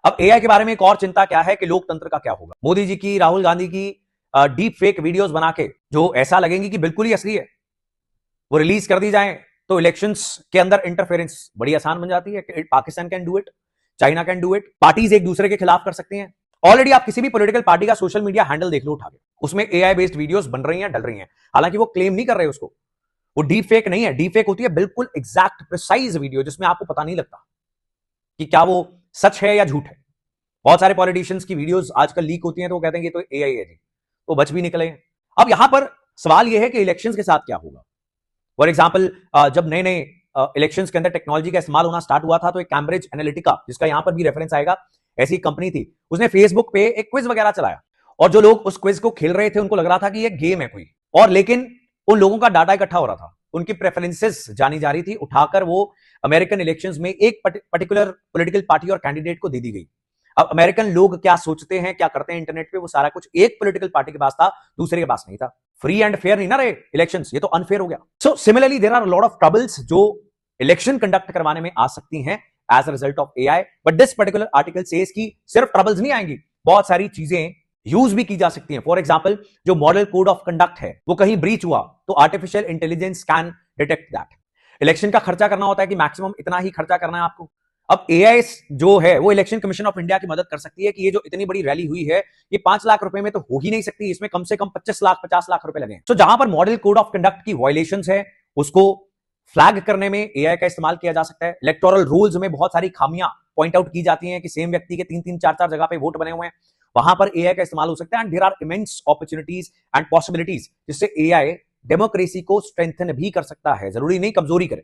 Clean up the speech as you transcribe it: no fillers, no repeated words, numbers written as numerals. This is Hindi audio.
अब एआई के बारे में एक और चिंता क्या है कि लोकतंत्र का क्या होगा। मोदी जी की, राहुल गांधी की डीप फेक वीडियोस बना के जो ऐसा लगेंगी कि बिल्कुल ही असली है, वो रिलीज कर दी जाए तो इलेक्शंस के अंदर इंटरफेरेंस बड़ी आसान बन जाती है। Pakistan can do it, China can do it, parties एक दूसरे के खिलाफ कर सकती हैं। ऑलरेडी आप किसी भी पॉलिटिकल पार्टी का सोशल मीडिया हैंडल देख लो उठा के, उसमें एआई बेस्ड वीडियोस बन रही हैं, डल रही हैं। हालांकि वो क्लेम नहीं कर रहे उसको, वो डीप फेक नहीं है। डीप फेक होती है बिल्कुल एग्जैक्ट प्रिसाइज वीडियो जिसमें आपको पता नहीं लगता कि क्या वो सच है या झूठ है। बहुत सारे पॉलिटिशियंस की वीडियोस आजकल लीक होती हैं तो वो कहते हैं कि तो एआई है जी, तो बच भी निकले। अब यहां पर सवाल यह है कि इलेक्शंस के साथ क्या होगा। फॉर एग्जाम्पल जब नए नए इलेक्शंस के अंदर टेक्नोलॉजी का इस्तेमाल होना स्टार्ट हुआ था तो एक कैम्ब्रिज एनालिटिका, जिसका यहां पर भी रेफरेंस आएगा, ऐसी कंपनी थी, उसने फेसबुक पे एक क्विज वगैरह चलाया और जो लोग उस क्विज को खेल रहे थे उनको लग रहा था कि ये गेम है कोई, और लेकिन उन लोगों का डाटा इकट्ठा हो रहा था, उनकी प्रेफरेंसेस जानी जा रही थी, उठाकर वो अमेरिकन इलेक्शंस में एक पर्टिकुलर पॉलिटिकल पार्टी और कैंडिडेट को दे दी गई। अब अमेरिकन लोग क्या सोचते हैं, क्या करते हैं इंटरनेट पे, वो सारा कुछ एक पॉलिटिकल पार्टी के पास था, दूसरे के पास नहीं था। फ्री एंड फेयर नहीं ना रहे इलेक्शंस, ये तो अनफेयर हो गया। So similarly there are lot of troubles जो इलेक्शन कंडक्ट करवाने में आ सकती हैं as a result of AI, but this particular article says कि सिर्फ ट्रबल्स नहीं आएंगी, बहुत सारी चीजें यूज भी की जा सकती हैं। फॉर एग्जाम्पल जो मॉडल कोड ऑफ कंडक्ट है वो कहीं ब्रीच हुआ तो artificial intelligence can detect that. Election का खर्चा करना होता है कि मैक्सिमम इतना ही खर्चा करना है आपको। अब एआई जो है वो इलेक्शन कमीशन ऑफ इंडिया की मदद कर सकती है कि ये जो इतनी बड़ी रैली हुई है ये 5 लाख रुपए में तो हो ही नहीं सकती, इसमें कम से कम 25 लाख 50 लाख रुपए लगे। तो जहां पर मॉडल कोड ऑफ कंडक्ट की वायलेशंस है उसको फ्लैग करने में एआई का इस्तेमाल किया जा सकता है। इलेक्टोरल रूल्स में बहुत सारी खामियां पॉइंट आउट की जाती हैं कि सेम व्यक्ति के 3-3 4-4 जगह पे वोट बने हुए हैं, वहां पर एआई का इस्तेमाल हो सकता है। And there are immense opportunities and possibilities जिससे एआई डेमोक्रेसी को स्ट्रेंथन भी कर सकता है, जरूरी नहीं कमजोरी करे।